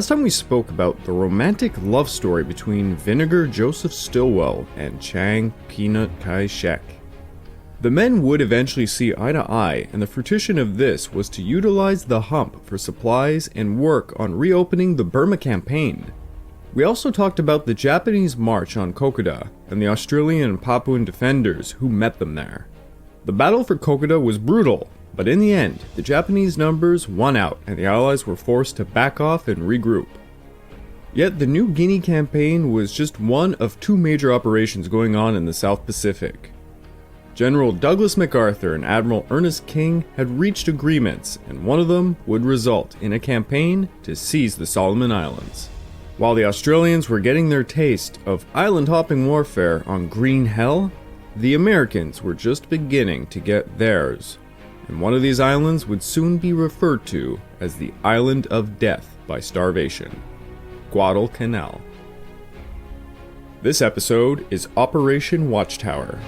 Last time we spoke about the romantic love story between Vinegar Joseph Stilwell and Chiang Peanut Kai-shek. The men would eventually see eye to eye, and the fruition of this was to utilize the hump for supplies and work on reopening the Burma campaign. We also talked about the Japanese march on Kokoda and the Australian and Papuan defenders who met them there. The battle for Kokoda was brutal, but in the end, the Japanese numbers won out and the Allies were forced to back off and regroup. Yet the New Guinea campaign was just one of two major operations going on in the South Pacific. General Douglas MacArthur and Admiral Ernest King had reached agreements, and one of them would result in a campaign to seize the Solomon Islands. While the Australians were getting their taste of island-hopping warfare on Green Hell, the Americans were just beginning to get theirs, and one of these islands would soon be referred to as the Island of Death by Starvation, Guadalcanal. This episode is Operation Watchtower.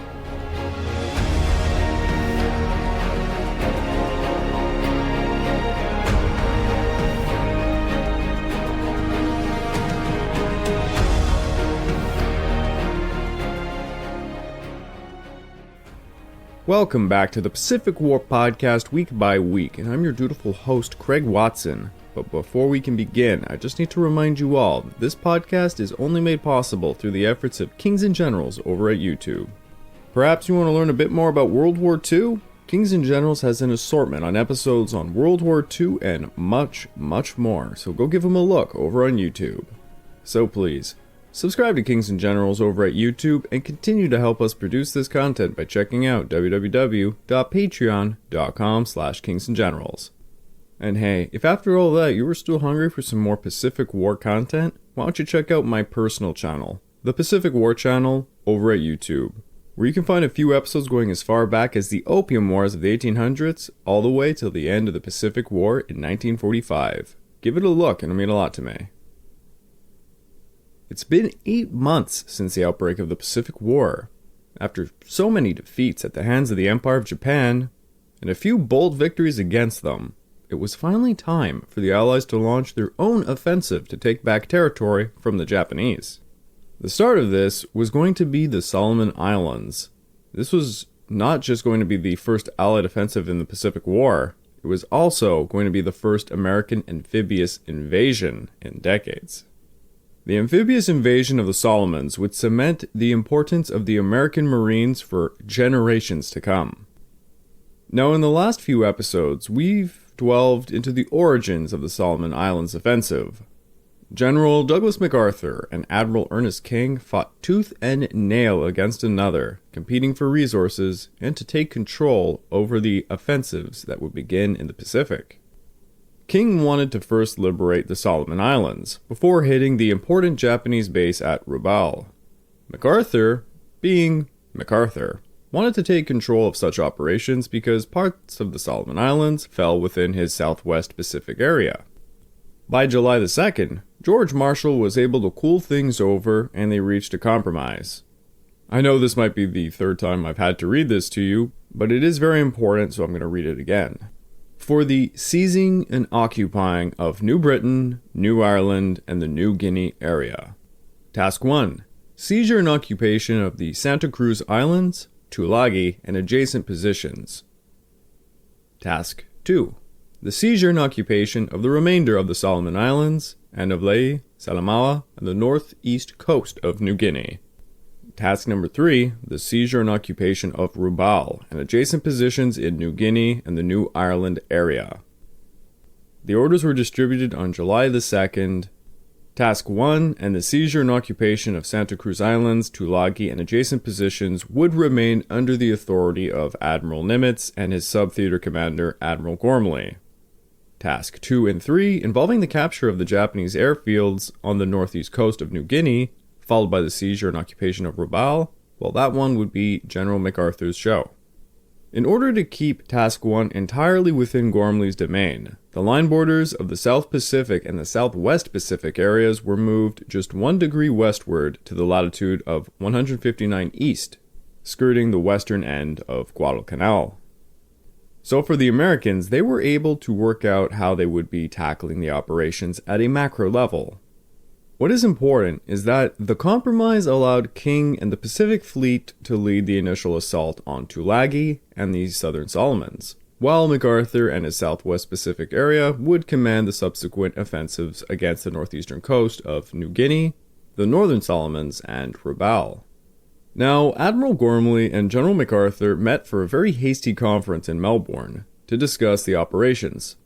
Welcome back to the Pacific War Podcast week by week, and I'm your dutiful host, Craig Watson. But before we can begin, I just need to remind you all that this podcast is only made possible through the efforts of Kings and Generals over at YouTube. Perhaps you want to learn a bit more about World War II? Kings and Generals has an assortment on episodes on World War II and much, much more, so go give them a look over on YouTube. So please, subscribe to Kings and Generals over at YouTube and continue to help us produce this content by checking out www.patreon.com/kingsandgenerals. And hey, if after all that you were still hungry for some more Pacific War content, why don't you check out my personal channel, the Pacific War Channel, over at YouTube, where you can find a few episodes going as far back as the Opium Wars of the 1800s, all the way till the end of the Pacific War in 1945. Give it a look, and it'll mean a lot to me. It's been 8 months since the outbreak of the Pacific War. After so many defeats at the hands of the Empire of Japan, and a few bold victories against them, it was finally time for the Allies to launch their own offensive to take back territory from the Japanese. The start of this was going to be the Solomon Islands. This was not just going to be the first Allied offensive in the Pacific War, it was also going to be the first American amphibious invasion in decades. The amphibious invasion of the Solomons would cement the importance of the American Marines for generations to come. Now, in the last few episodes, we've delved into the origins of the Solomon Islands offensive. General Douglas MacArthur and Admiral Ernest King fought tooth and nail against another, competing for resources and to take control over the offensives that would begin in the Pacific. King wanted to first liberate the Solomon Islands, before hitting the important Japanese base at Rabaul. MacArthur, being MacArthur, wanted to take control of such operations because parts of the Solomon Islands fell within his Southwest Pacific area. By July the 2nd, George Marshall was able to cool things over and they reached a compromise. I know this might be the third time I've had to read this to you, but it is very important, so I'm going to read it again. For the seizing and occupying of New Britain, New Ireland, and the New Guinea area. Task 1. Seizure and occupation of the Santa Cruz Islands, Tulagi, and adjacent positions. Task 2. The seizure and occupation of the remainder of the Solomon Islands, and of Lae, Salamaua, and the northeast coast of New Guinea. Task number 3, the seizure and occupation of Rabaul and adjacent positions in New Guinea and the New Ireland area. The orders were distributed on July the 2nd. Task 1 and the seizure and occupation of Santa Cruz Islands, Tulagi, and adjacent positions would remain under the authority of Admiral Nimitz and his sub-theater commander, Admiral Gormley. Task 2 and 3, involving the capture of the Japanese airfields on the northeast coast of New Guinea, followed by the seizure and occupation of Rabaul, well, that one would be General MacArthur's show. In order to keep Task 1 entirely within Gormley's domain, the line borders of the South Pacific and the Southwest Pacific areas were moved just 1 degree westward to the latitude of 159 east, skirting the western end of Guadalcanal. So for the Americans, they were able to work out how they would be tackling the operations at a macro level. What is important is that the compromise allowed King and the Pacific Fleet to lead the initial assault on Tulagi and the Southern Solomons, while MacArthur and his Southwest Pacific area would command the subsequent offensives against the northeastern coast of New Guinea, the Northern Solomons, and Rabaul. Now, Admiral Gormley and General MacArthur met for a very hasty conference in Melbourne to discuss the operations.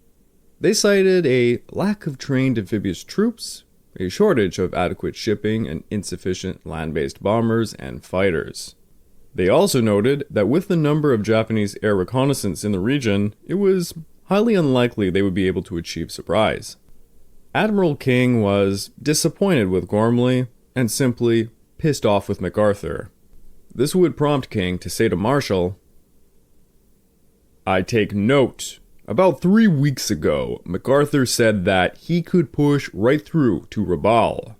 They cited a lack of trained amphibious troops, a shortage of adequate shipping, and insufficient land-based bombers and fighters. They also noted that with the number of Japanese air reconnaissance in the region, it was highly unlikely they would be able to achieve surprise. Admiral King was disappointed with Gormley and simply pissed off with MacArthur. This would prompt King to say to Marshall, "I take note. About 3 weeks ago, MacArthur said that he could push right through to Rabaul.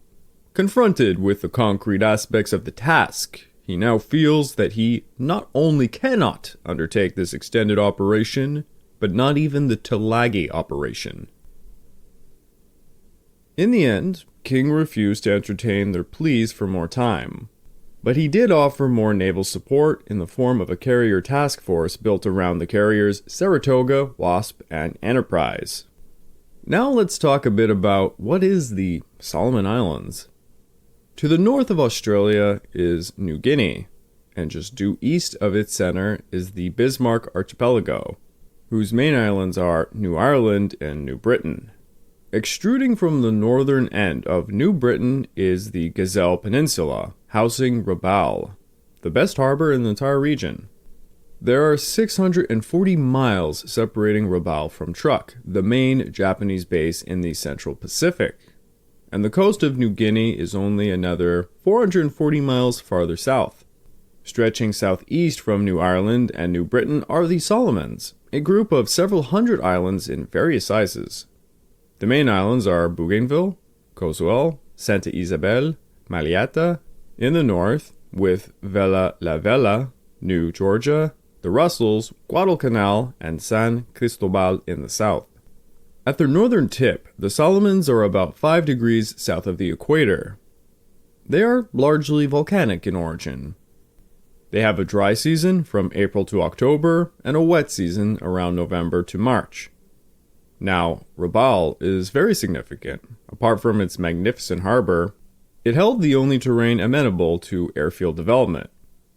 Confronted with the concrete aspects of the task, he now feels that he not only cannot undertake this extended operation, but not even the Tulagi operation." In the end, King refused to entertain their pleas for more time, but he did offer more naval support in the form of a carrier task force built around the carriers Saratoga, Wasp, and Enterprise. Now let's talk a bit about what is the Solomon Islands. To the north of Australia is New Guinea, and just due east of its center is the Bismarck Archipelago, whose main islands are New Ireland and New Britain. Extruding from the northern end of New Britain is the Gazelle Peninsula, housing Rabaul, the best harbor in the entire region. There are 640 miles separating Rabaul from Truk, the main Japanese base in the Central Pacific, and the coast of New Guinea is only another 440 miles farther south. Stretching southeast from New Ireland and New Britain are the Solomons, a group of several hundred islands in various sizes. The main islands are Bougainville, Cozuel, Santa Isabel, Maliata in the north, with Vella La Vella, New Georgia, the Russells, Guadalcanal, and San Cristobal in the south. At their northern tip, the Solomons are about 5 degrees south of the equator. They are largely volcanic in origin. They have a dry season from April to October and a wet season around November to March. Now, Rabaul is very significant. Apart from its magnificent harbor, it held the only terrain amenable to airfield development.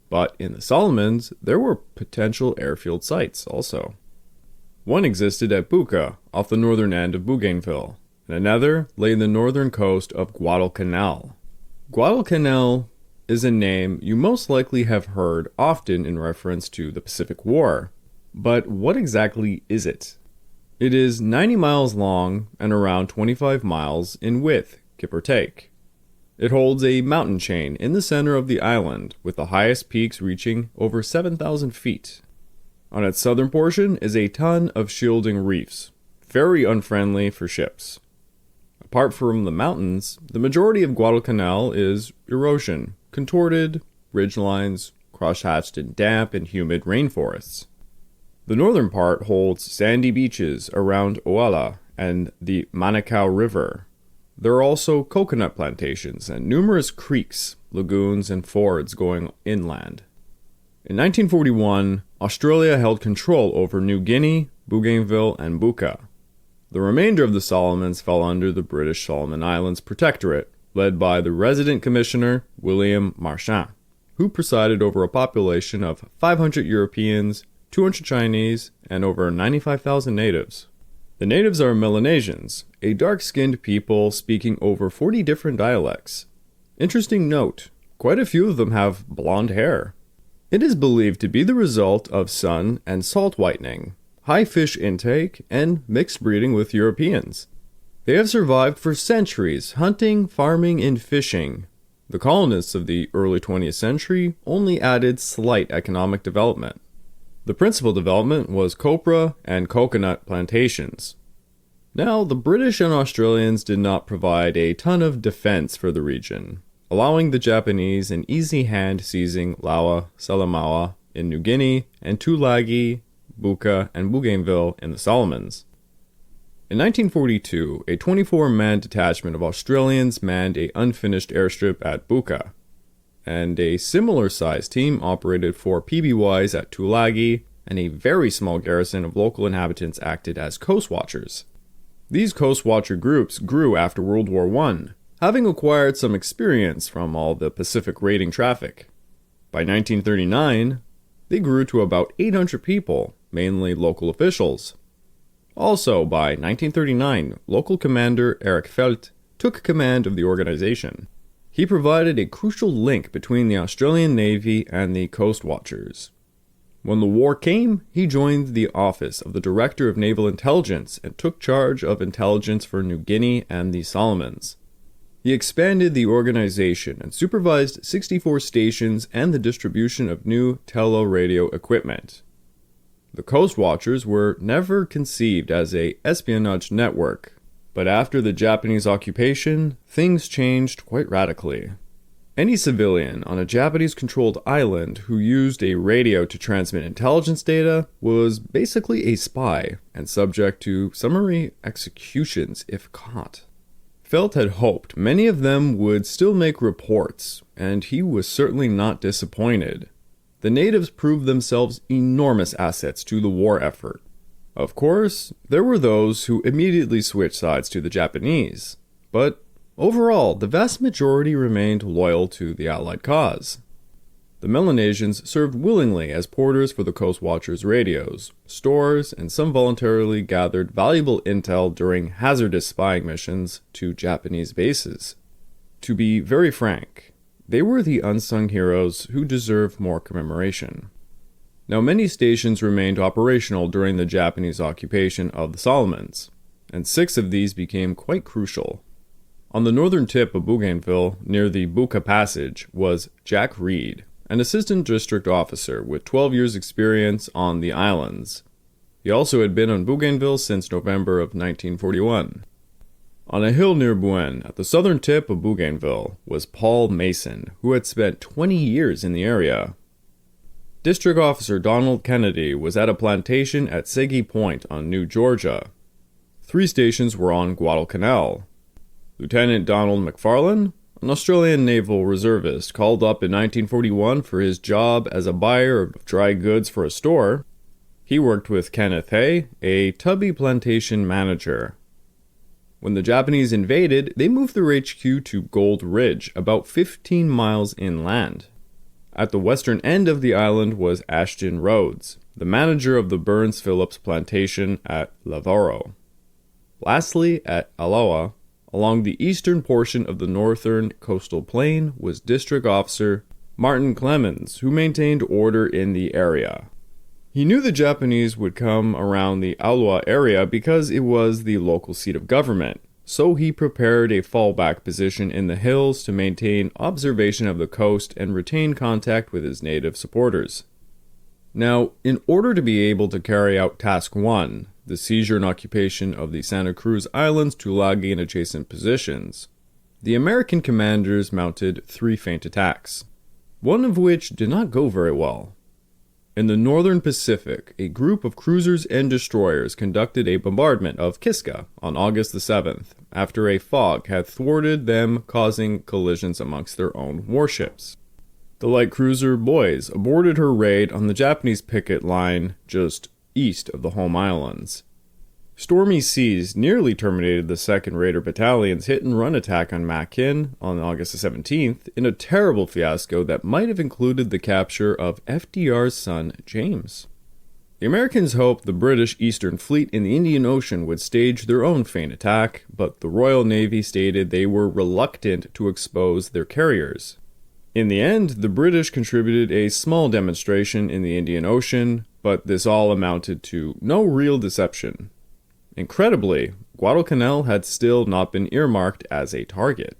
But in the Solomons, there were potential airfield sites also. One existed at Buca, off the northern end of Bougainville, and another lay in the northern coast of Guadalcanal. Guadalcanal is a name you most likely have heard often in reference to the Pacific War. But what exactly is it? It is 90 miles long and around 25 miles in width, give or take. It holds a mountain chain in the center of the island, with the highest peaks reaching over 7,000 feet. On its southern portion is a ton of shielding reefs, very unfriendly for ships. Apart from the mountains, the majority of Guadalcanal is erosion, contorted ridgelines, cross-hatched in damp and humid rainforests. The northern part holds sandy beaches around Oala and the Manukau River. There are also coconut plantations and numerous creeks, lagoons, and fords going inland. In 1941, Australia held control over New Guinea, Bougainville, and Buca. The remainder of the Solomons fell under the British Solomon Islands Protectorate, led by the resident commissioner, William Marchand, who presided over a population of 500 Europeans, 200 Chinese, and over 95,000 natives. The natives are Melanesians, a dark-skinned people speaking over 40 different dialects. Interesting note, quite a few of them have blonde hair. It is believed to be the result of sun and salt whitening, high fish intake, and mixed breeding with Europeans. They have survived for centuries, hunting, farming, and fishing. The colonists of the early 20th century only added slight economic development. The principal development was copra and coconut plantations. Now, the British and Australians did not provide a ton of defense for the region, allowing the Japanese an easy hand seizing Lawa, Salamaua in New Guinea, and Tulagi, Buka, and Bougainville in the Solomons. In 1942, a 24-man detachment of Australians manned an unfinished airstrip at Buka, and a similar-sized team operated 4 PBYs at Tulagi, and a very small garrison of local inhabitants acted as coast watchers. These coast watcher groups grew after World War I, having acquired some experience from all the Pacific raiding traffic. By 1939, they grew to about 800 people, mainly local officials. Also, by 1939, local commander Eric Felt took command of the organization. He provided a crucial link between the Australian Navy and the Coast Watchers. When the war came, he joined the office of the Director of Naval Intelligence and took charge of intelligence for New Guinea and the Solomons. He expanded the organization and supervised 64 stations and the distribution of new teleradio equipment. The Coast Watchers were never conceived as an espionage network, but after the Japanese occupation, things changed quite radically. Any civilian on a Japanese-controlled island who used a radio to transmit intelligence data was basically a spy and subject to summary executions if caught. Felt had hoped many of them would still make reports, and he was certainly not disappointed. The natives proved themselves enormous assets to the war effort. Of course, there were those who immediately switched sides to the Japanese, but overall, the vast majority remained loyal to the Allied cause. The Melanesians served willingly as porters for the Coast Watchers' radios, stores, and some voluntarily gathered valuable intel during hazardous spying missions to Japanese bases. To be very frank, they were the unsung heroes who deserve more commemoration. Now, many stations remained operational during the Japanese occupation of the Solomons, and 6 of these became quite crucial. On the northern tip of Bougainville, near the Buka Passage, was Jack Reed, an assistant district officer with 12 years' experience on the islands. He also had been on Bougainville since November of 1941. On a hill near Buen, at the southern tip of Bougainville, was Paul Mason, who had spent 20 years in the area. District Officer Donald Kennedy was at a plantation at Segi Point on New Georgia. 3 stations were on Guadalcanal. Lieutenant Donald McFarlane, an Australian naval reservist called up in 1941 for his job as a buyer of dry goods for a store. He worked with Kenneth Hay, a Tubby plantation manager. When the Japanese invaded, they moved their HQ to Gold Ridge, about 15 miles inland. At the western end of the island was Ashton Rhodes, the manager of the Burns Phillips plantation at Lavoro. Lastly, at Aloha, along the eastern portion of the northern coastal plain, was District Officer Martin Clemens, who maintained order in the area. He knew the Japanese would come around the Aloha area because it was the local seat of government, so he prepared a fallback position in the hills to maintain observation of the coast and retain contact with his native supporters. Now, in order to be able to carry out Task 1, the seizure and occupation of the Santa Cruz Islands, Tulagi, and adjacent positions, the American commanders mounted 3 feint attacks, one of which did not go very well. In the northern Pacific, a group of cruisers and destroyers conducted a bombardment of Kiska on August the 7th, after a fog had thwarted them, causing collisions amongst their own warships. The light cruiser Boys aborted her raid on the Japanese picket line just east of the home islands. Stormy seas nearly terminated the 2nd Raider Battalion's hit-and-run attack on Makin on August 17th in a terrible fiasco that might have included the capture of FDR's son, James. The Americans hoped the British Eastern Fleet in the Indian Ocean would stage their own feint attack, but the Royal Navy stated they were reluctant to expose their carriers. In the end, the British contributed a small demonstration in the Indian Ocean, but this all amounted to no real deception. Incredibly, Guadalcanal had still not been earmarked as a target.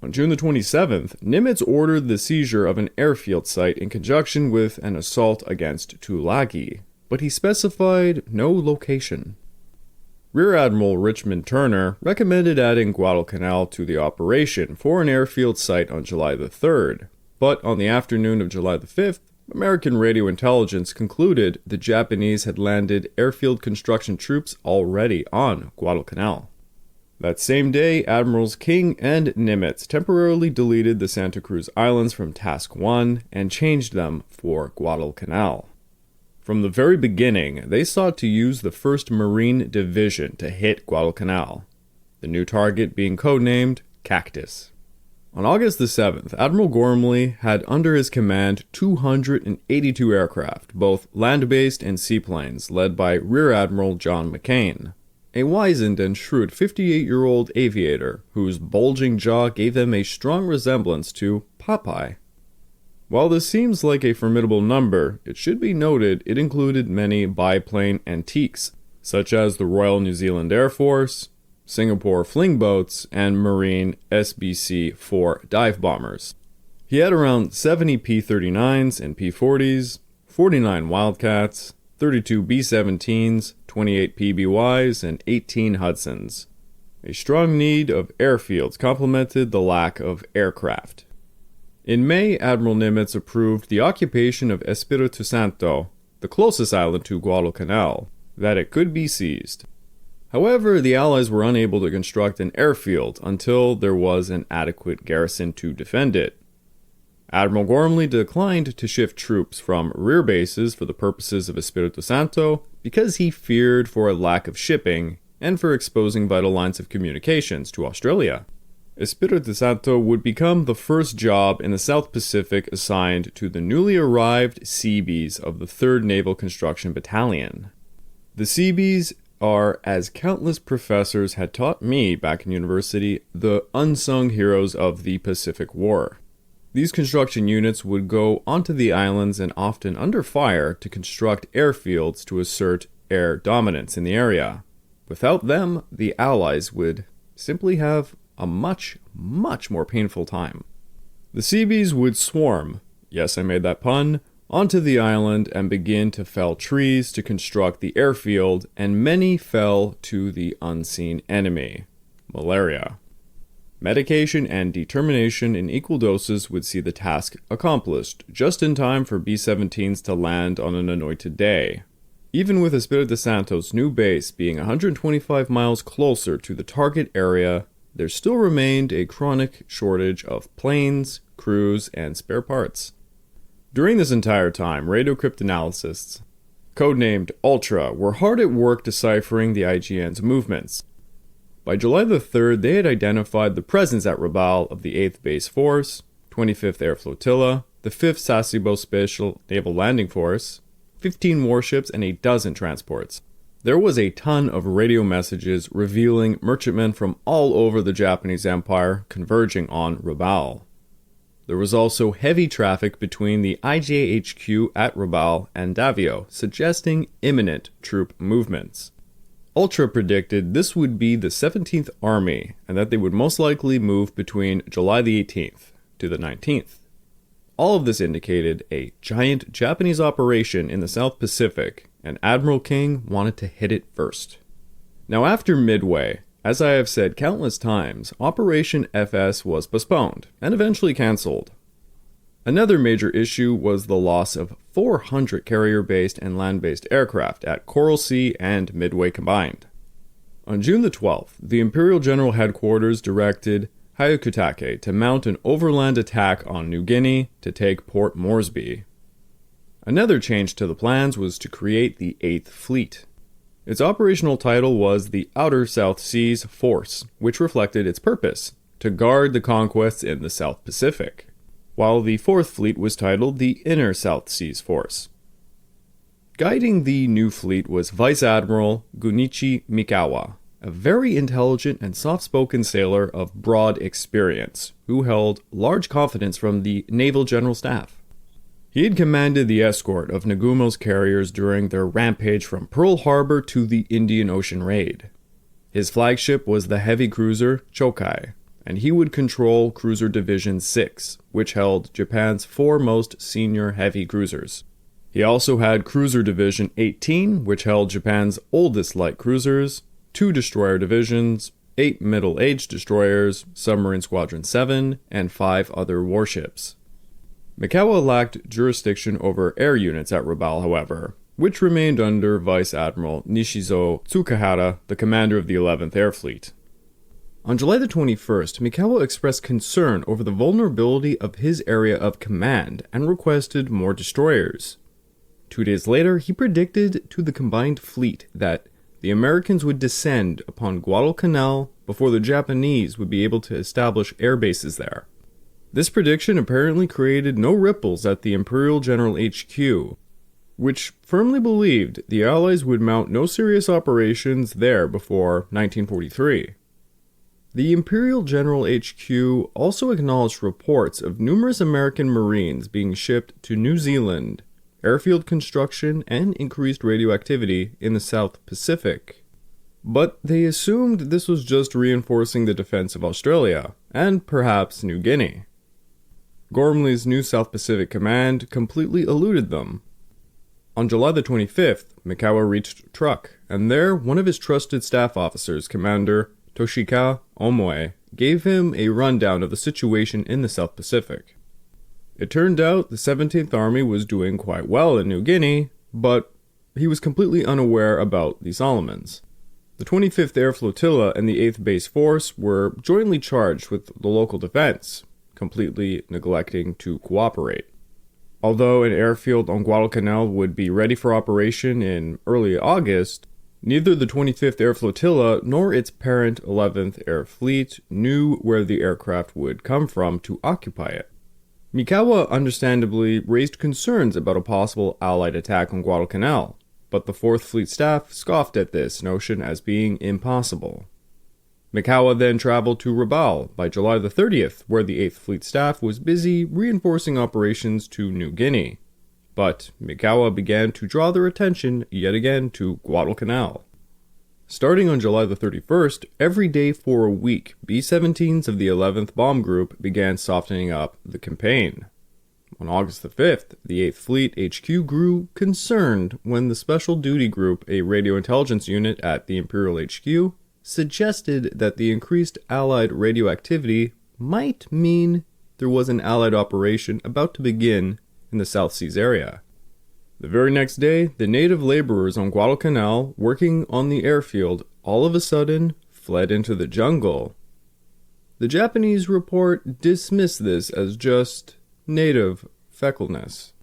On June the 27th, Nimitz ordered the seizure of an airfield site in conjunction with an assault against Tulagi, but he specified no location. Rear Admiral Richmond Turner recommended adding Guadalcanal to the operation for an airfield site on July the 3rd, but on the afternoon of July the 5th, American radio intelligence concluded the Japanese had landed airfield construction troops already on Guadalcanal. That same day, Admirals King and Nimitz temporarily deleted the Santa Cruz Islands from Task 1 and changed them for Guadalcanal. From the very beginning, they sought to use the 1st Marine Division to hit Guadalcanal, the new target being codenamed Cactus. On August the 7th, Admiral Gormley had under his command 282 aircraft, both land-based and seaplanes, led by Rear Admiral John McCain, a wizened and shrewd 58-year-old aviator whose bulging jaw gave them a strong resemblance to Popeye. While this seems like a formidable number, it should be noted it included many biplane antiques, such as the Royal New Zealand Air Force, Singapore fling boats, and Marine SBC-4 dive bombers. He had around 70 P-39s and P-40s, 49 Wildcats, 32 B-17s, 28 PBYs, and 18 Hudsons. A strong need of airfields complemented the lack of aircraft. In May, Admiral Nimitz approved the occupation of Espiritu Santo, the closest island to Guadalcanal, that it could be seized. However, the Allies were unable to construct an airfield until there was an adequate garrison to defend it. Admiral Gormley declined to shift troops from rear bases for the purposes of Espiritu Santo because he feared for a lack of shipping and for exposing vital lines of communications to Australia. Espiritu Santo would become the first job in the South Pacific assigned to the newly arrived Seabees of the 3rd Naval Construction Battalion. The Seabees are, as countless professors had taught me back in university, the unsung heroes of the Pacific War. These construction units would go onto the islands and often under fire to construct airfields to assert air dominance in the area. Without them, the Allies would simply have a much more painful time. The Seabees would swarm, yes, I made that pun, onto the island and begin to fell trees to construct the airfield, and many fell to the unseen enemy, malaria. Medication and determination in equal doses would see the task accomplished, just in time for B-17s to land on an anointed day. Even with Espiritu Santo's new base being 125 miles closer to the target area, there still remained a chronic shortage of planes, crews, and spare parts. During this entire time, radio cryptanalysts, codenamed Ultra, were hard at work deciphering the IJN's movements. By July the 3rd, they had identified the presence at Rabaul of the 8th Base Force, 25th Air Flotilla, the 5th Sasebo Special Naval Landing Force, 15 warships, and a dozen transports. There was a ton of radio messages revealing merchantmen from all over the Japanese Empire converging on Rabaul. There was also heavy traffic between the IJHQ at Rabaul and Davao, suggesting imminent troop movements. Ultra predicted this would be the 17th Army, and that they would most likely move between July the 18th to the 19th. All of this indicated a giant Japanese operation in the South Pacific, and Admiral King wanted to hit it first. Now after Midway, as I have said countless times, Operation FS was postponed, and eventually cancelled. Another major issue was the loss of 400 carrier-based and land-based aircraft at Coral Sea and Midway combined. On June the 12th, the Imperial General Headquarters directed Hyakutake to mount an overland attack on New Guinea to take Port Moresby. Another change to the plans was to create the 8th Fleet. Its operational title was the Outer South Seas Force, which reflected its purpose, to guard the conquests in the South Pacific, while the 4th Fleet was titled the Inner South Seas Force. Guiding the new fleet was Vice Admiral Gunichi Mikawa, a very intelligent and soft-spoken sailor of broad experience, who held large confidence from the Naval General Staff. He had commanded the escort of Nagumo's carriers during their rampage from Pearl Harbor to the Indian Ocean raid. His flagship was the heavy cruiser Chokai, and he would control Cruiser Division 6, which held Japan's 4 most senior heavy cruisers. He also had Cruiser Division 18, which held Japan's oldest light cruisers, 2 destroyer divisions, 8 middle-aged destroyers, Submarine Squadron 7, and 5 other warships. Mikawa lacked jurisdiction over air units at Rabaul, however, which remained under Vice Admiral Nishizo Tsukahara, the commander of the 11th Air Fleet. On July the 21st, Mikawa expressed concern over the vulnerability of his area of command and requested more destroyers. 2 days later, he predicted to the combined fleet that the Americans would descend upon Guadalcanal before the Japanese would be able to establish air bases there. This prediction apparently created no ripples at the Imperial General HQ, which firmly believed the Allies would mount no serious operations there before 1943. The Imperial General HQ also acknowledged reports of numerous American Marines being shipped to New Zealand, airfield construction, and increased radioactivity in the South Pacific. But they assumed this was just reinforcing the defense of Australia, and perhaps New Guinea. Gormley's new South Pacific Command completely eluded them. On July the 25th, Mikawa reached Truk, and there one of his trusted staff officers, Commander Toshika Omoe, gave him a rundown of the situation in the South Pacific. It turned out the 17th Army was doing quite well in New Guinea, but he was completely unaware about the Solomons. The 25th Air Flotilla and the 8th Base Force were jointly charged with the local defense, completely neglecting to cooperate. Although an airfield on Guadalcanal would be ready for operation in early August, neither the 25th Air Flotilla nor its parent 11th Air Fleet knew where the aircraft would come from to occupy it. Mikawa understandably raised concerns about a possible Allied attack on Guadalcanal, but the 4th Fleet staff scoffed at this notion as being impossible. Mikawa then traveled to Rabaul by July the 30th, where the 8th Fleet staff was busy reinforcing operations to New Guinea. But Mikawa began to draw their attention yet again to Guadalcanal. Starting on July the 31st, every day for a week, B-17s of the 11th Bomb Group began softening up the campaign. On August the 5th, the 8th Fleet HQ grew concerned when the Special Duty Group, a radio intelligence unit at the Imperial HQ, suggested that the increased Allied radioactivity might mean there was an Allied operation about to begin in the South Seas area. The very next day, the native laborers on Guadalcanal working on the airfield all of a sudden fled into the jungle. The Japanese report dismissed this as just native feckleness.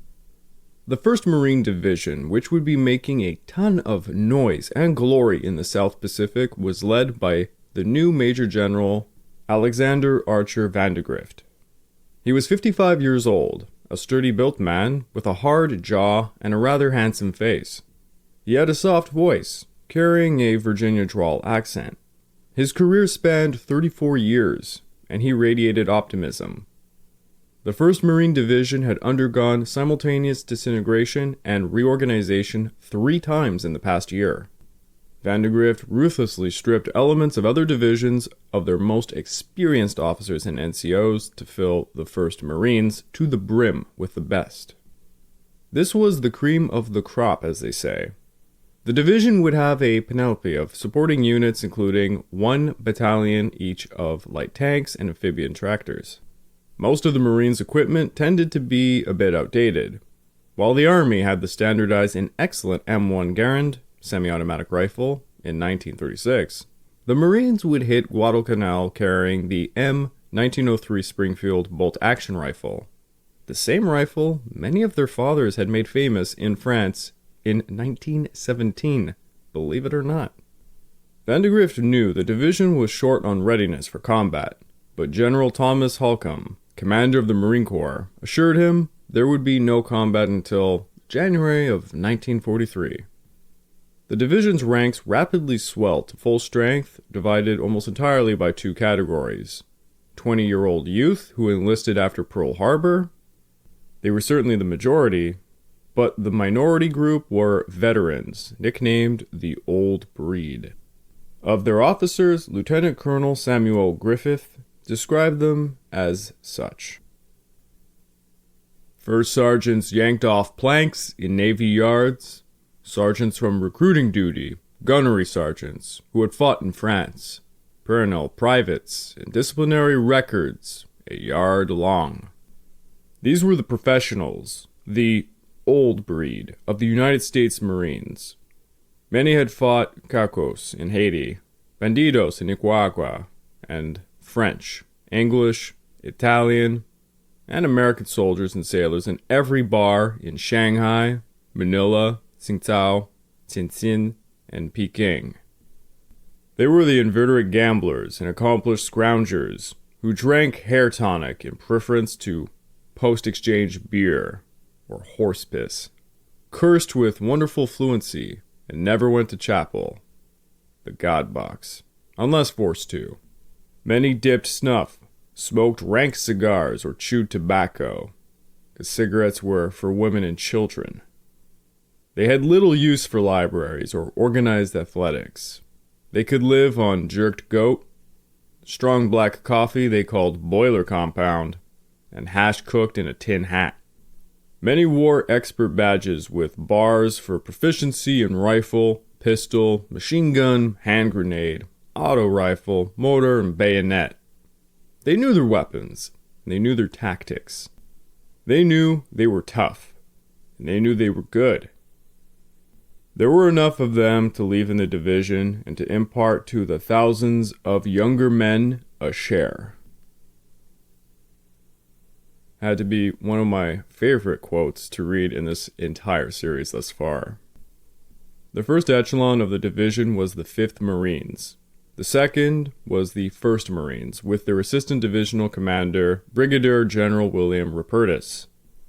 The 1st Marine Division, which would be making a ton of noise and glory in the South Pacific, was led by the new Major General Alexander Archer Vandegrift. He was 55 years old, a sturdy-built man with a hard jaw and a rather handsome face. He had a soft voice, carrying a Virginia drawl accent. His career spanned 34 years, and he radiated optimism. The 1st Marine Division had undergone simultaneous disintegration and reorganization 3 times in the past year. Vandegrift ruthlessly stripped elements of other divisions of their most experienced officers and NCOs to fill the 1st Marines to the brim with the best. This was the cream of the crop, as they say. The division would have a panoply of supporting units including 1 battalion each of light tanks and amphibian tractors. Most of the Marines' equipment tended to be a bit outdated. While the Army had the standardized and excellent M1 Garand semi-automatic rifle in 1936, the Marines would hit Guadalcanal carrying the M1903 Springfield bolt-action rifle, the same rifle many of their fathers had made famous in France in 1917, believe it or not. Vandegrift knew the division was short on readiness for combat, but General Thomas Holcomb, commander of the Marine Corps, assured him there would be no combat until January of 1943. The division's ranks rapidly swelled to full strength, divided almost entirely by 2 categories. 20-year-old youth who enlisted after Pearl Harbor. They were certainly the majority, but the minority group were veterans, nicknamed the Old Breed. Of their officers, Lieutenant Colonel Samuel Griffith described them as such. First sergeants yanked off planks in Navy yards, sergeants from recruiting duty, gunnery sergeants who had fought in France, perennial privates, and disciplinary records a yard long. These were the professionals, the old breed of the United States Marines. Many had fought Cacos in Haiti, Bandidos in Nicaragua, and French, English, Italian, and American soldiers and sailors in every bar in Shanghai, Manila, Tsingtao, Tianjin, and Peking. They were the inveterate gamblers and accomplished scroungers who drank hair tonic in preference to post-exchange beer or horse piss, cursed with wonderful fluency, and never went to chapel, the God box, unless forced to. Many dipped snuff, smoked rank cigars, or chewed tobacco, because cigarettes were for women and children. They had little use for libraries or organized athletics. They could live on jerked goat, strong black coffee they called boiler compound, and hash cooked in a tin hat. Many wore expert badges with bars for proficiency in rifle, pistol, machine gun, hand grenade, auto rifle, mortar, and bayonet. They knew their weapons, and they knew their tactics. They knew they were tough, and they knew they were good. There were enough of them to leave in the division and to impart to the thousands of younger men a share. Had to be one of my favorite quotes to read in this entire series thus far. The first echelon of the division was the 5th Marines. The second was the 1st Marines, with their assistant divisional commander, Brigadier General William Rupertus.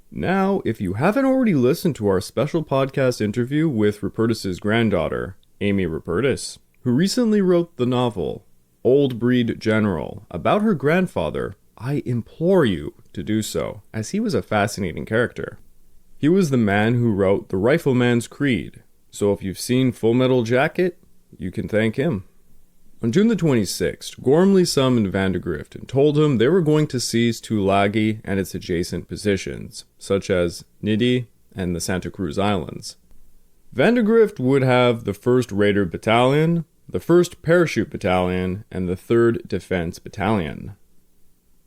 Now, if you haven't already listened to our special podcast interview with Rupertus's granddaughter, Amy Rupertus, who recently wrote the novel Old Breed General about her grandfather, I implore you to do so, as he was a fascinating character. He was the man who wrote The Rifleman's Creed, so if you've seen Full Metal Jacket, you can thank him. On June the 26th, Gormley summoned Vandegrift and told him they were going to seize Tulagi and its adjacent positions, such as Nidi and the Santa Cruz Islands. Vandegrift would have the 1st Raider Battalion, the 1st Parachute Battalion, and the 3rd Defense Battalion.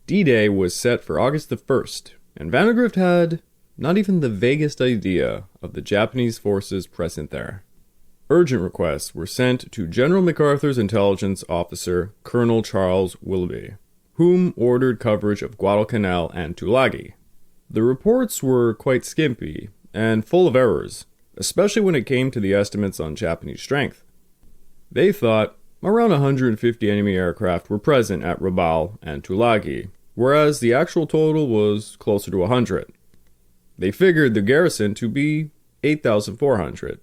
D-Day was set for August the 1st, and Vandegrift had not even the vaguest idea of the Japanese forces present there. Urgent requests were sent to General MacArthur's intelligence officer, Colonel Charles Willoughby, whom ordered coverage of Guadalcanal and Tulagi. The reports were quite skimpy and full of errors, especially when it came to the estimates on Japanese strength. They thought around 150 enemy aircraft were present at Rabaul and Tulagi, whereas the actual total was closer to 100. They figured the garrison to be 8,400.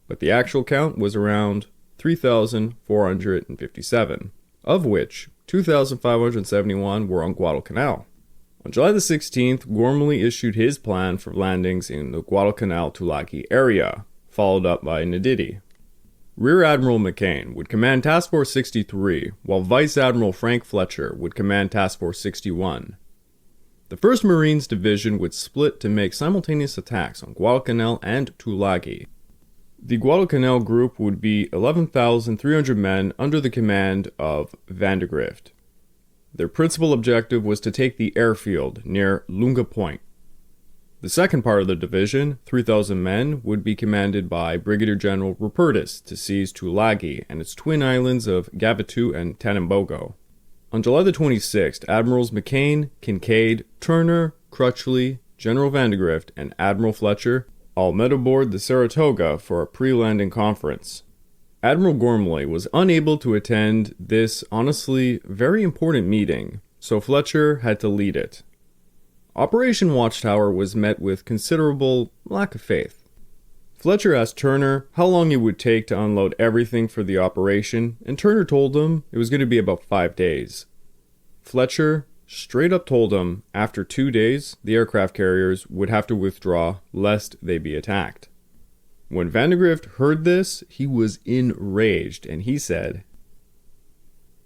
But the actual count was around 3,457, of which 2,571 were on Guadalcanal. On July the 16th, Gormley issued his plan for landings in the Guadalcanal-Tulagi area, followed up by Nididi. Rear Admiral McCain would command Task Force 63, while Vice Admiral Frank Fletcher would command Task Force 61. The 1st Marines Division would split to make simultaneous attacks on Guadalcanal and Tulagi. The Guadalcanal group would be 11,300 men under the command of Vandegrift. Their principal objective was to take the airfield near Lunga Point. The second part of the division, 3,000 men, would be commanded by Brigadier General Rupertus to seize Tulagi and its twin islands of Gavitu and Tanambogo. On July the 26th, Admirals McCain, Kincaid, Turner, Crutchley, General Vandegrift, and Admiral Fletcher all met aboard the Saratoga for a pre-landing conference. Admiral Gormley was unable to attend this honestly very important meeting, so Fletcher had to lead it. Operation Watchtower was met with considerable lack of faith. Fletcher asked Turner how long it would take to unload everything for the operation, and Turner told him it was going to be about 5 days. Fletcher straight up told him after 2 days the aircraft carriers would have to withdraw lest they be attacked. When Vandegrift heard this, he was enraged, and he said,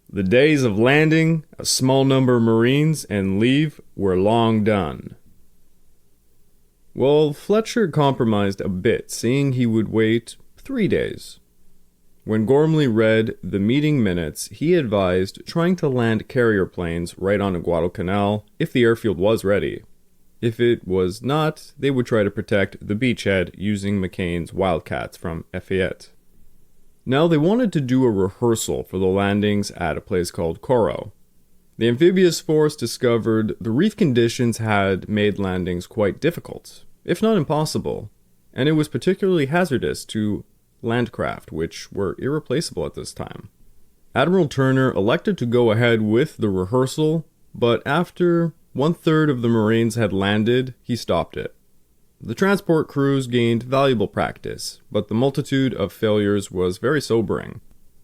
"The days of landing a small number of Marines and leave were long done." Well, Fletcher compromised a bit, saying he would wait 3 days. When Gormley read the meeting minutes, he advised trying to land carrier planes right on Guadalcanal if the airfield was ready. If it was not, they would try to protect the beachhead using McCain's Wildcats from Lafayette. Now they wanted to do a rehearsal for the landings at a place called Coro. The amphibious force discovered the reef conditions had made landings quite difficult, if not impossible, and it was particularly hazardous to landcraft, which were irreplaceable at this time. Admiral Turner elected to go ahead with the rehearsal, but after 1/3 of the Marines had landed, he stopped it. The transport crews gained valuable practice, but the multitude of failures was very sobering.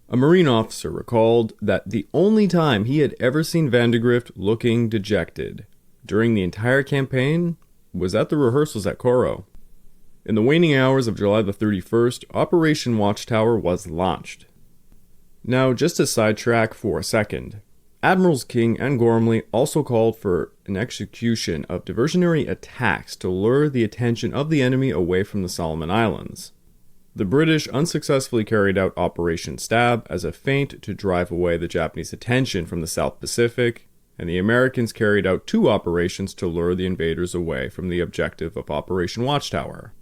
A Marine officer recalled that the only time he had ever seen Vandegrift looking dejected during the entire campaign was at the rehearsals at Coro. In the waning hours of July the 31st, Operation Watchtower was launched. Now, just to sidetrack for a second, Admirals King and Gormley also called for an execution of diversionary attacks to lure the attention of the enemy away from the Solomon Islands. The British unsuccessfully carried out Operation Stab as a feint to drive away the Japanese attention from the South Pacific, and the Americans carried out 2 operations to lure the invaders away from the objective of Operation Watchtower.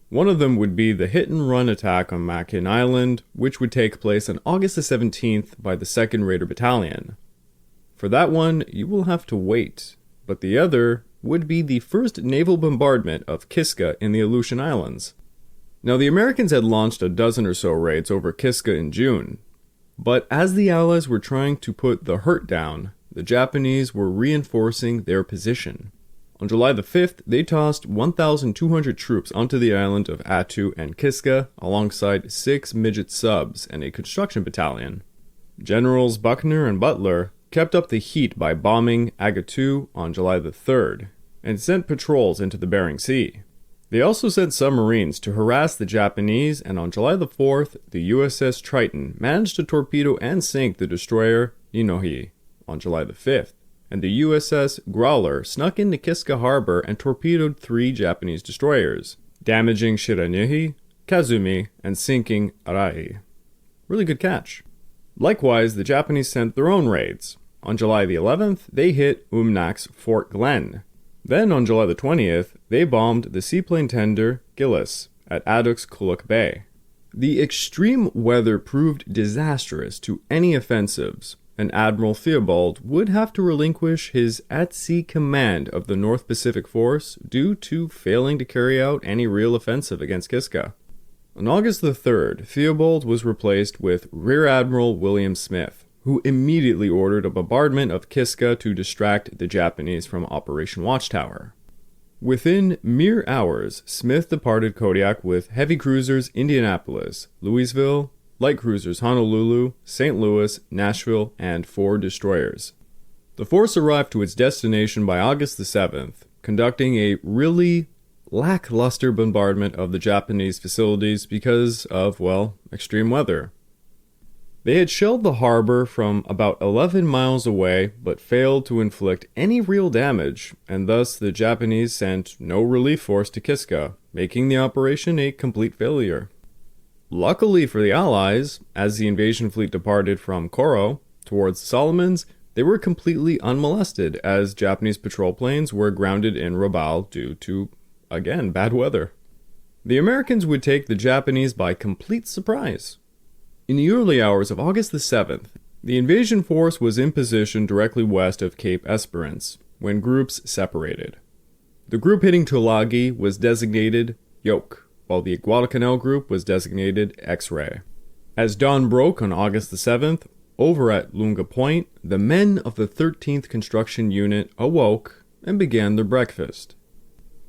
One of them would be the hit-and-run attack on Makin Island, which would take place on August the 17th by the 2nd Raider Battalion. For that one, you will have to wait, but the other would be the first naval bombardment of Kiska in the Aleutian Islands. Now, the Americans had launched a dozen or so raids over Kiska in June, but as the Allies were trying to put the hurt down, the Japanese were reinforcing their position. On July the 5th, they tossed 1,200 troops onto the island of Attu and Kiska, alongside 6 midget subs and a construction battalion. Generals Buckner and Butler kept up the heat by bombing Agatu on July the 3rd, and sent patrols into the Bering Sea. They also sent submarines to harass the Japanese, and on July the 4th, the USS Triton managed to torpedo and sink the destroyer Ninohi on July the 5th, and the USS Growler snuck into Kiska Harbor and torpedoed 3 Japanese destroyers, damaging Shiranihi, Kazumi, and sinking Arai. Really good catch. Likewise, the Japanese sent their own raids. On July the 11th, they hit Umnak's Fort Glen. Then, on July the 20th, they bombed the seaplane tender Gillis at Aduk's Kuluk Bay. The extreme weather proved disastrous to any offensives, and Admiral Theobald would have to relinquish his at-sea command of the North Pacific Force due to failing to carry out any real offensive against Kiska. On August the 3rd, Theobald was replaced with Rear Admiral William Smith, who immediately ordered a bombardment of Kiska to distract the Japanese from Operation Watchtower. Within mere hours, Smith departed Kodiak with heavy cruisers Indianapolis, Louisville, light cruisers Honolulu, St. Louis, Nashville, and 4 destroyers. The force arrived to its destination by August the 7th, conducting a really lackluster bombardment of the Japanese facilities because of, well, extreme weather. They had shelled the harbor from about 11 miles away, but failed to inflict any real damage, and thus the Japanese sent no relief force to Kiska, making the operation a complete failure. Luckily for the Allies, as the invasion fleet departed from Coro towards the Solomons, they were completely unmolested, as Japanese patrol planes were grounded in Rabaul due to, again, bad weather. The Americans would take the Japanese by complete surprise. In the early hours of August the 7th, the invasion force was in position directly west of Cape Esperance, when groups separated. The group hitting Tulagi was designated Yoke, while the Guadalcanal group was designated X-Ray. As dawn broke on August the 7th, over at Lunga Point, the men of the 13th Construction Unit awoke and began their breakfast.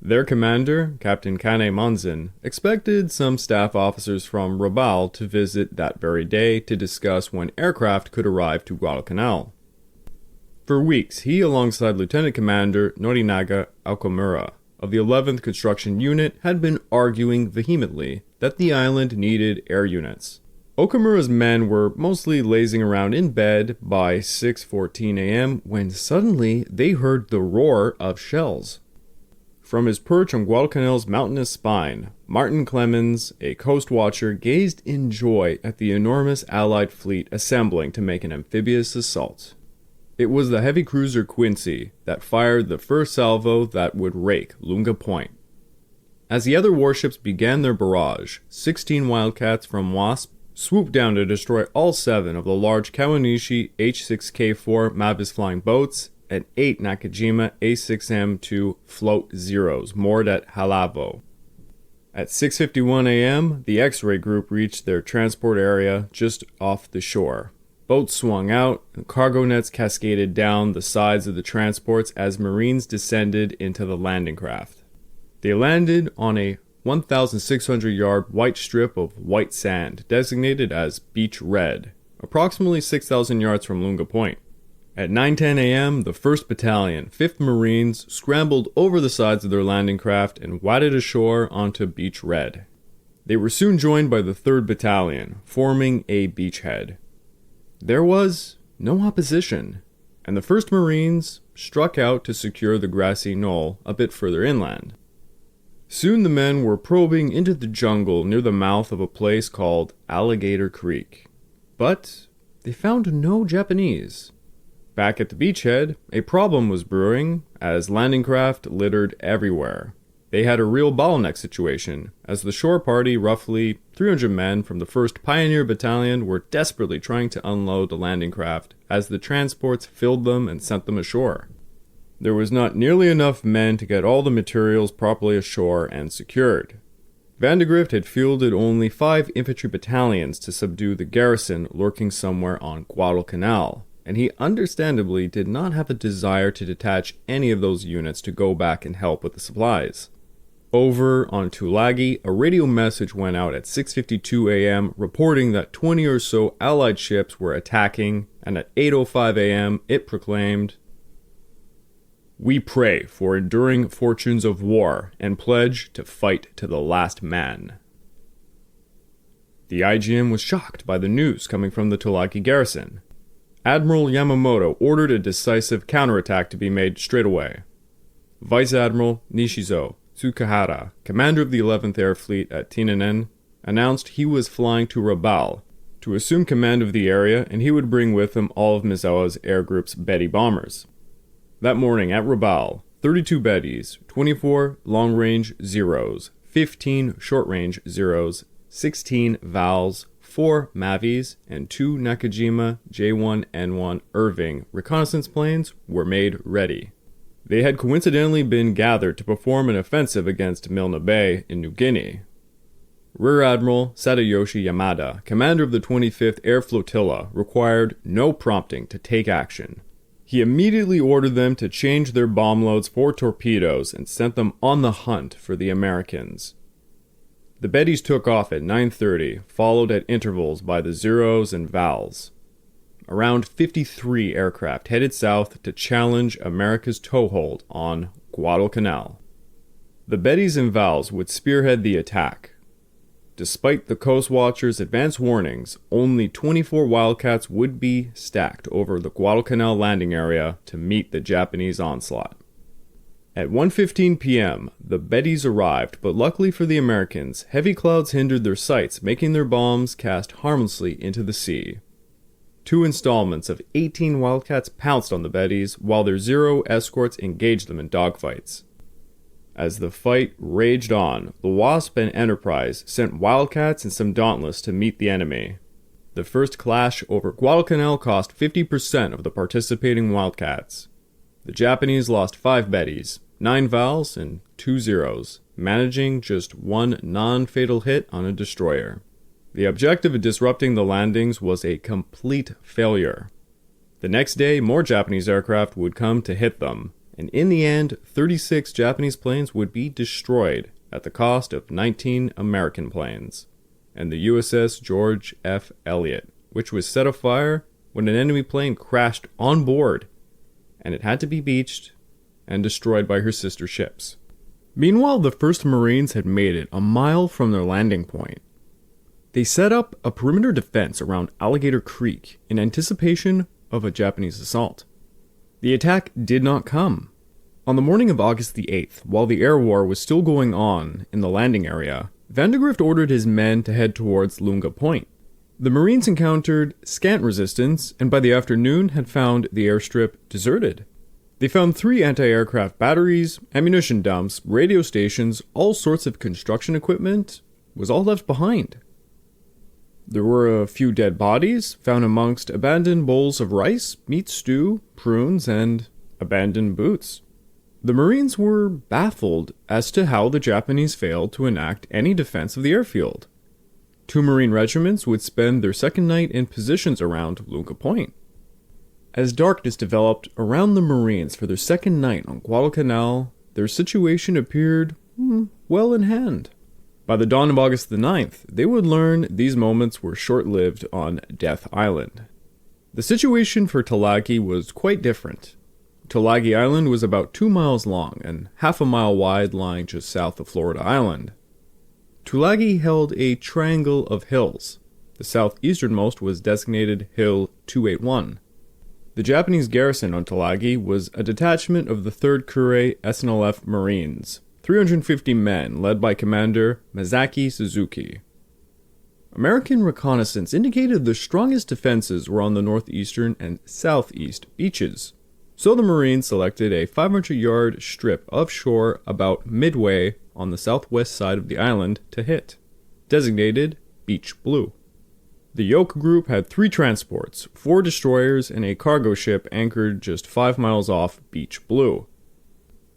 Their commander, Captain Kane Monzin, expected some staff officers from Rabaul to visit that very day to discuss when aircraft could arrive to Guadalcanal. For weeks, he, alongside Lieutenant Commander Norinaga Okamura of the 11th Construction Unit, had been arguing vehemently that the island needed air units. Okamura's men were mostly lazing around in bed by 6:14 a.m. when suddenly they heard the roar of shells. From his perch on Guadalcanal's mountainous spine, Martin Clemens, a coast watcher, gazed in joy at the enormous Allied fleet assembling to make an amphibious assault. It was the heavy cruiser Quincy that fired the first salvo that would rake Lunga Point. As the other warships began their barrage, 16 Wildcats from WASP swooped down to destroy all 7 of the large Kawanishi H-6K4 Mavis flying boats and 8 Nakajima A-6M2 float Zeros moored at Halavo. At 6:51 a.m., the X-ray group reached their transport area just off the shore. Boats swung out, and cargo nets cascaded down the sides of the transports as Marines descended into the landing craft. They landed on a 1,600-yard white strip of white sand, designated as Beach Red, approximately 6,000 yards from Lunga Point. At 9:10 a.m., the 1st Battalion, 5th Marines, scrambled over the sides of their landing craft and waded ashore onto Beach Red. They were soon joined by the 3rd Battalion, forming a beachhead. There was no opposition, and the 1st Marines struck out to secure the grassy knoll a bit further inland. Soon the men were probing into the jungle near the mouth of a place called Alligator Creek. But they found no Japanese. Back at the beachhead, a problem was brewing as landing craft littered everywhere. They had a real bottleneck situation, as the shore party, roughly 300 men from the 1st Pioneer Battalion, were desperately trying to unload the landing craft as the transports filled them and sent them ashore. There was not nearly enough men to get all the materials properly ashore and secured. Vandegrift had fielded only 5 infantry battalions to subdue the garrison lurking somewhere on Guadalcanal, and he understandably did not have a desire to detach any of those units to go back and help with the supplies. Over on Tulagi, a radio message went out at 6:52 a.m. reporting that 20 or so Allied ships were attacking, and at 8:05 a.m. it proclaimed, "We pray for enduring fortunes of war and pledge to fight to the last man." The IGM was shocked by the news coming from the Tulagi garrison. Admiral Yamamoto ordered a decisive counterattack to be made straight away. Vice Admiral Nishizo Tsukahara, commander of the 11th Air Fleet at Tinanen, announced he was flying to Rabaul to assume command of the area, and he would bring with him all of Misawa's air group's Betty bombers. That morning at Rabaul, 32 Bettys, 24 long-range Zeros, 15 short-range Zeros, 16 Vals, 4 Mavis, and 2 Nakajima J1N1 Irving reconnaissance planes were made ready. They had coincidentally been gathered to perform an offensive against Milne Bay in New Guinea. Rear Admiral Sadayoshi Yamada, commander of the 25th Air Flotilla, required no prompting to take action. He immediately ordered them to change their bomb loads for torpedoes and sent them on the hunt for the Americans. The Bettys took off at 9:30, followed at intervals by the Zeros and Vals. Around 53 aircraft headed south to challenge America's toehold on Guadalcanal. The Bettys and Vals would spearhead the attack. Despite the Coast Watchers' advance warnings, only 24 Wildcats would be stacked over the Guadalcanal landing area to meet the Japanese onslaught. At 1:15 p.m., the Bettys arrived, but luckily for the Americans, heavy clouds hindered their sights, making their bombs cast harmlessly into the sea. 2 installments of 18 Wildcats pounced on the Bettys, while their Zero escorts engaged them in dogfights. As the fight raged on, the Wasp and Enterprise sent Wildcats and some Dauntless to meet the enemy. The first clash over Guadalcanal cost 50% of the participating Wildcats. The Japanese lost 5 Bettys, 9 Vals, and 2 Zeros, managing just 1 non-fatal hit on a destroyer. The objective of disrupting the landings was a complete failure. The next day, more Japanese aircraft would come to hit them, and in the end, 36 Japanese planes would be destroyed at the cost of 19 American planes, and the USS George F. Elliott, which was set afire when an enemy plane crashed on board, and it had to be beached and destroyed by her sister ships. Meanwhile, the 1st Marines had made it a mile from their landing point. They set up a perimeter defense around Alligator Creek in anticipation of a Japanese assault. The attack did not come. On the morning of August the 8th, while the air war was still going on in the landing area, Vandegrift ordered his men to head towards Lunga Point. The Marines encountered scant resistance, and by the afternoon had found the airstrip deserted. They found 3 anti-aircraft batteries, ammunition dumps, radio stations, all sorts of construction equipment was all left behind. There were a few dead bodies found amongst abandoned bowls of rice, meat stew, prunes, and abandoned boots. The Marines were baffled as to how the Japanese failed to enact any defense of the airfield. 2 Marine regiments would spend their second night in positions around Lunga Point. As darkness developed around the Marines for their second night on Guadalcanal, their situation appeared well in hand. By the dawn of August the 9th, they would learn these moments were short-lived on Death Island. The situation for Tulagi was quite different. Tulagi Island was about 2 miles long and half a mile wide, lying just south of Florida Island. Tulagi held a triangle of hills. The southeasternmost was designated Hill 281. The Japanese garrison on Tulagi was a detachment of the 3rd Kure SNLF Marines, 350 men led by Commander Masaki Suzuki. American reconnaissance indicated the strongest defenses were on the northeastern and southeast beaches, so the Marines selected a 500-yard strip of shore about midway on the southwest side of the island to hit, designated Beach Blue. The Yoke Group had 3 transports, 4 destroyers, and a cargo ship anchored just 5 miles off Beach Blue.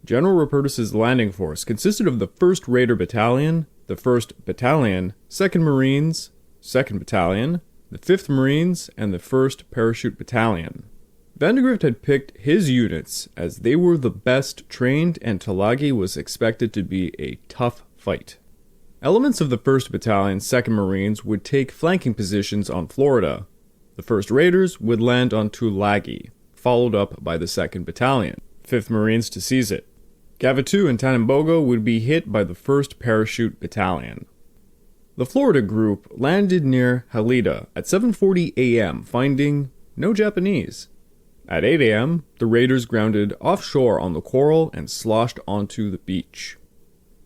General Rupertus's landing force consisted of the 1st Raider Battalion, the 1st Battalion, 2nd Marines, 2nd Battalion, the 5th Marines, and the 1st Parachute Battalion. Vandegrift had picked his units as they were the best trained, and Tulagi was expected to be a tough fight. Elements of the 1st Battalion, 2nd Marines would take flanking positions on Florida. The 1st Raiders would land on Tulagi, followed up by the 2nd Battalion, 5th Marines to seize it. Gavatu and Tanambogo would be hit by the 1st Parachute Battalion. The Florida group landed near Halida at 7:40 a.m., finding no Japanese. At 8 a.m., the raiders grounded offshore on the coral and sloshed onto the beach.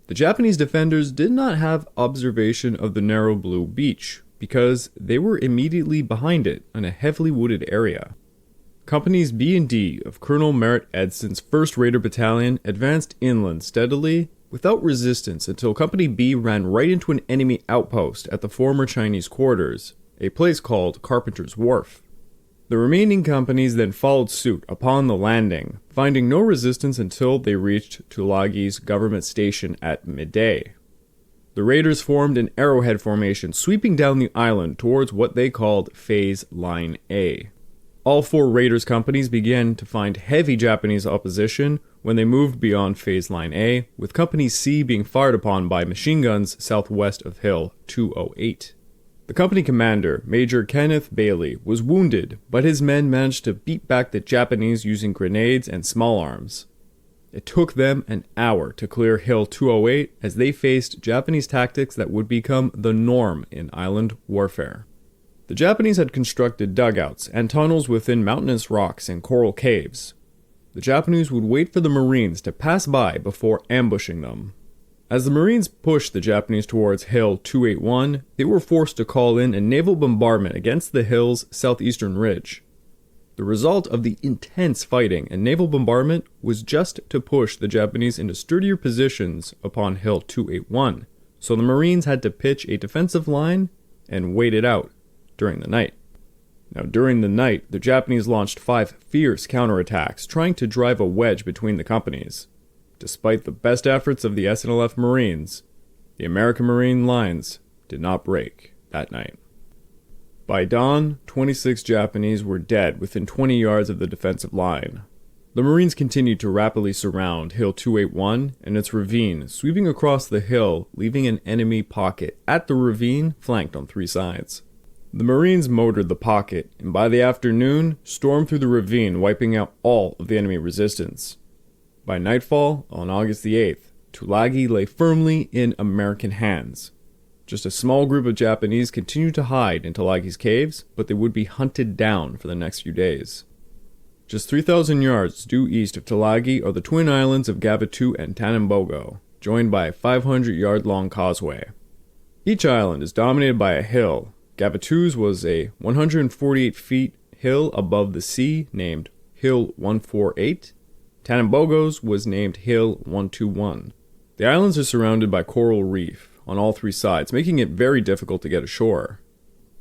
The Japanese defenders did not have observation of the narrow blue beach, because they were immediately behind it in a heavily wooded area. Companies B and D of Colonel Merritt Edson's 1st Raider Battalion advanced inland steadily, without resistance, until Company B ran right into an enemy outpost at the former Chinese quarters, a place called Carpenter's Wharf. The remaining companies then followed suit upon the landing, finding no resistance until they reached Tulagi's government station at midday. The raiders formed an arrowhead formation sweeping down the island towards what they called Phase Line A. All 4 raiders' companies began to find heavy Japanese opposition when they moved beyond Phase Line A, with Company C being fired upon by machine guns southwest of Hill 208. The company commander, Major Kenneth Bailey, was wounded, but his men managed to beat back the Japanese using grenades and small arms. It took them an hour to clear Hill 208 as they faced Japanese tactics that would become the norm in island warfare. The Japanese had constructed dugouts and tunnels within mountainous rocks and coral caves. The Japanese would wait for the Marines to pass by before ambushing them. As the Marines pushed the Japanese towards Hill 281, they were forced to call in a naval bombardment against the hill's southeastern ridge. The result of the intense fighting and naval bombardment was just to push the Japanese into sturdier positions upon Hill 281, so the Marines had to pitch a defensive line and wait it out during the night. Now, during the night, the Japanese launched 5 fierce counterattacks, trying to drive a wedge between the companies. Despite the best efforts of the SNLF Marines, the American Marine lines did not break that night. By dawn, 26 Japanese were dead within 20 yards of the defensive line. The Marines continued to rapidly surround Hill 281 and its ravine, sweeping across the hill, leaving an enemy pocket at the ravine flanked on 3 sides. The Marines motored the pocket, and by the afternoon, stormed through the ravine, wiping out all of the enemy resistance. By nightfall, on August the 8th, Tulagi lay firmly in American hands. Just a small group of Japanese continued to hide in Tulagi's caves, but they would be hunted down for the next few days. Just 3,000 yards due east of Tulagi are the twin islands of Gavatu and Tanambogo, joined by a 500-yard-long causeway. Each island is dominated by a hill, Gavatu's was a 148 feet hill above the sea named Hill 148. Tanambogo's was named Hill 121. The islands are surrounded by coral reef on all three sides, making it very difficult to get ashore.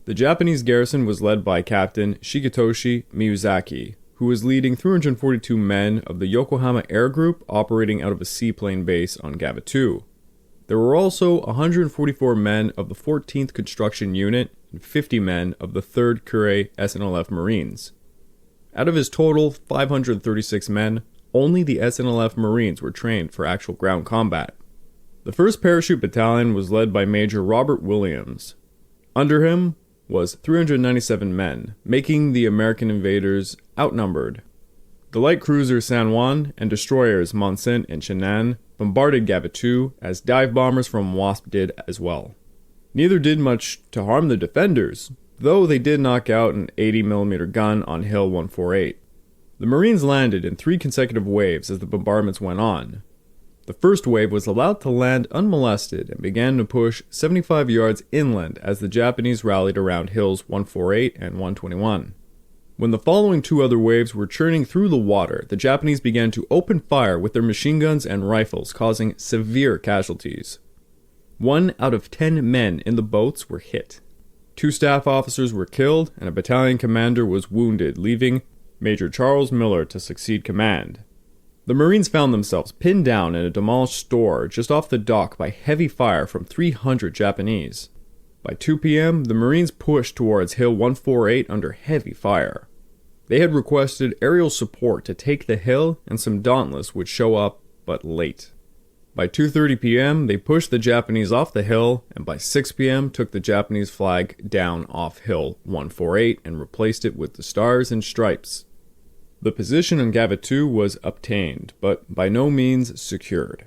The Japanese garrison was led by Captain Shigetoshi Miyazaki, who was leading 342 men of the Yokohama Air Group operating out of a seaplane base on Gavatu. There were also 144 men of the 14th Construction Unit and 50 men of the 3rd Kure SNLF Marines. Out of his total 536 men, only the SNLF Marines were trained for actual ground combat. The 1st Parachute Battalion was led by Major Robert Williams. Under him was 397 men, making the American invaders outnumbered. The light cruiser San Juan and destroyers Monson and Shannon bombarded Gavatu, as dive bombers from Wasp did as well. Neither did much to harm the defenders, though they did knock out an 80mm gun on Hill 148. The Marines landed in 3 consecutive waves as the bombardments went on. The first wave was allowed to land unmolested and began to push 75 yards inland as the Japanese rallied around Hills 148 and 121. When the following 2 other waves were churning through the water, the Japanese began to open fire with their machine guns and rifles, causing severe casualties. 1 out of 10 men in the boats were hit. 2 staff officers were killed, and a battalion commander was wounded, leaving Major Charles Miller to succeed command. The Marines found themselves pinned down in a demolished store just off the dock by heavy fire from 300 Japanese. By 2 p.m., the Marines pushed towards Hill 148 under heavy fire. They had requested aerial support to take the hill, and some Dauntless would show up, but late. By 2:30 p.m., they pushed the Japanese off the hill, and by 6 p.m. took the Japanese flag down off Hill 148 and replaced it with the Stars and Stripes. The position on Gavatu was obtained, but by no means secured.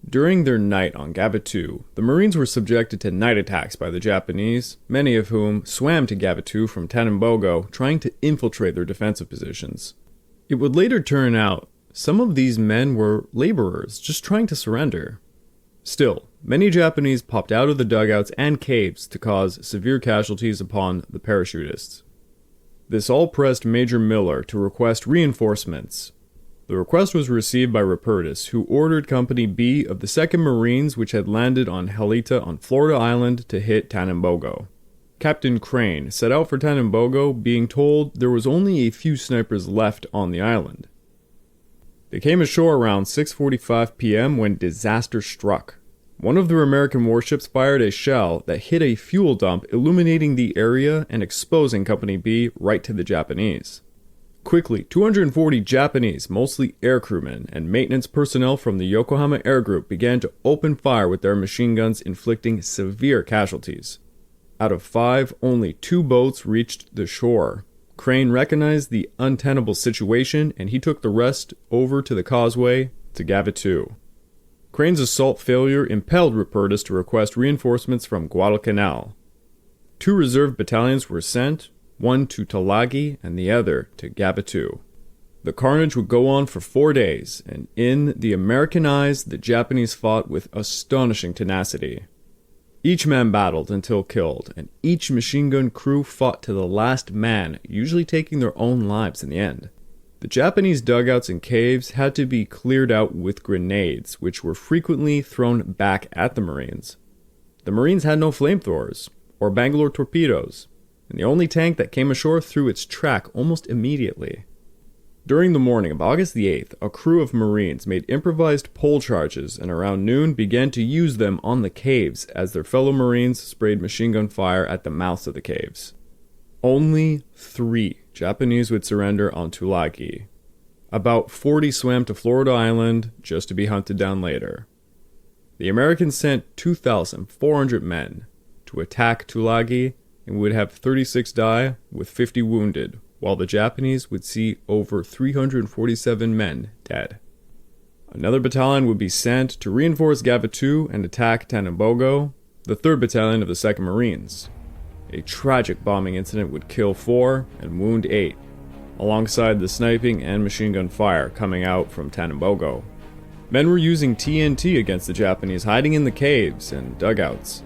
During their night on Gavatu, the Marines were subjected to night attacks by the Japanese, many of whom swam to Gavatu from Tanambogo, trying to infiltrate their defensive positions. It would later turn out some of these men were laborers just trying to surrender. Still, many Japanese popped out of the dugouts and caves to cause severe casualties upon the parachutists. This all pressed Major Miller to request reinforcements. The request was received by Rupertus, who ordered Company B of the 2nd Marines, which had landed on Helita on Florida Island, to hit Tanambogo. Captain Crane set out for Tanambogo, being told there was only a few snipers left on the island. They came ashore around 6:45 p.m. when disaster struck. One of their American warships fired a shell that hit a fuel dump, illuminating the area and exposing Company B right to the Japanese. Quickly, 240 Japanese, mostly aircrewmen and maintenance personnel from the Yokohama Air Group began to open fire with their machine guns, inflicting severe casualties. Out of 5, only 2 boats reached the shore. Crane recognized the untenable situation, and he took the rest over to the causeway to Gavatu. Crane's assault failure impelled Rupertus to request reinforcements from Guadalcanal. 2 reserve battalions were sent, one to Tulagi and the other to Gavatu. The carnage would go on for 4 days, and in the American eyes, the Japanese fought with astonishing tenacity. Each man battled until killed, and each machine gun crew fought to the last man, usually taking their own lives in the end. The Japanese dugouts and caves had to be cleared out with grenades, which were frequently thrown back at the Marines. The Marines had no flamethrowers, or Bangalore torpedoes, and the only tank that came ashore threw its track almost immediately. During the morning of August the 8th, a crew of Marines made improvised pole charges and around noon began to use them on the caves as their fellow Marines sprayed machine gun fire at the mouths of the caves. Only 3 Japanese would surrender on Tulagi. About 40 swam to Florida Island just to be hunted down later. The Americans sent 2,400 men to attack Tulagi and would have 36 die with 50 wounded, while the Japanese would see over 347 men dead. Another battalion would be sent to reinforce Gavatu and attack Tanambogo, the 3rd Battalion of the 2nd Marines. A tragic bombing incident would kill 4 and wound 8, alongside the sniping and machine gun fire coming out from Tanambogo. Men were using TNT against the Japanese hiding in the caves and dugouts.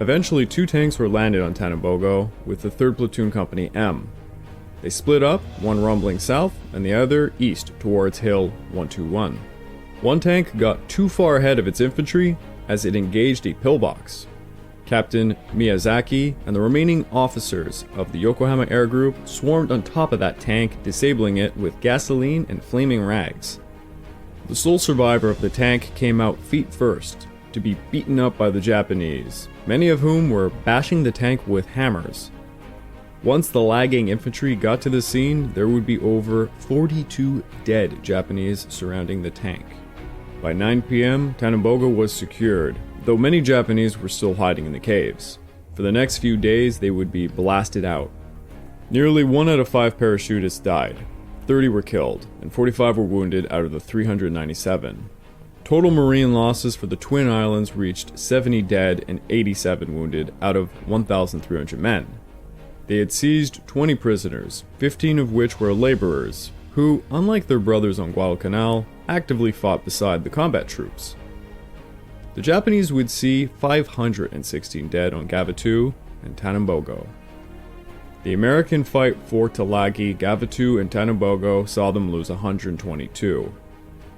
Eventually, 2 tanks were landed on Tanambogo with the 3rd Platoon Company M. They split up, one rumbling south and the other east towards Hill 121. One tank got too far ahead of its infantry as it engaged a pillbox. Captain Miyazaki and the remaining officers of the Yokohama Air Group swarmed on top of that tank, disabling it with gasoline and flaming rags. The sole survivor of the tank came out feet first, to be beaten up by the Japanese, many of whom were bashing the tank with hammers. Once the lagging infantry got to the scene, there would be over 42 dead Japanese surrounding the tank. By 9 p.m., Tanambogo was secured, though many Japanese were still hiding in the caves. For the next few days, they would be blasted out. Nearly 1 out of 5 parachutists died, 30 were killed, and 45 were wounded out of the 397. Total Marine losses for the Twin Islands reached 70 dead and 87 wounded out of 1,300 men. They had seized 20 prisoners, 15 of which were laborers, who, unlike their brothers on Guadalcanal, actively fought beside the combat troops. The Japanese would see 516 dead on Gavatu and Tanambogo. The American fight for Tulagi, Gavatu, and Tanambogo saw them lose 122.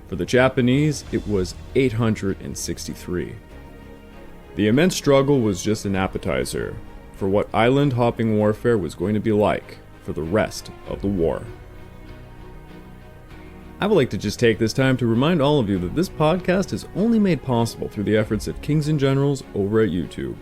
For the Japanese, it was 863. The immense struggle was just an appetizer for what island-hopping warfare was going to be like for the rest of the war. I would like to just take this time to remind all of you that this podcast is only made possible through the efforts of Kings and Generals over at YouTube.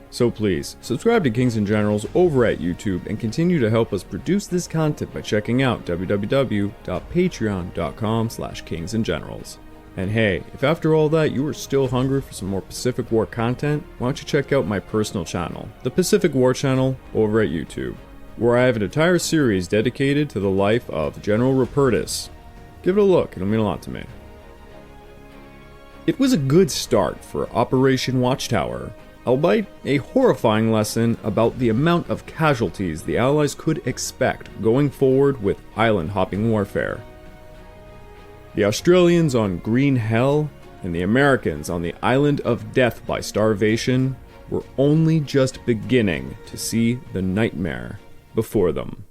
So please, subscribe to Kings and Generals over at YouTube and continue to help us produce this content by checking out www.patreon.com/kingsandgenerals. And hey, if after all that you are still hungry for some more Pacific War content, why don't you check out my personal channel, the Pacific War channel, over at YouTube, where I have an entire series dedicated to the life of General Rupertus. Give it a look, it'll mean a lot to me. It was a good start for Operation Watchtower, albeit a horrifying lesson about the amount of casualties the Allies could expect going forward with island-hopping warfare. The Australians on Green Hell and the Americans on the island of death by starvation were only just beginning to see the nightmare before them.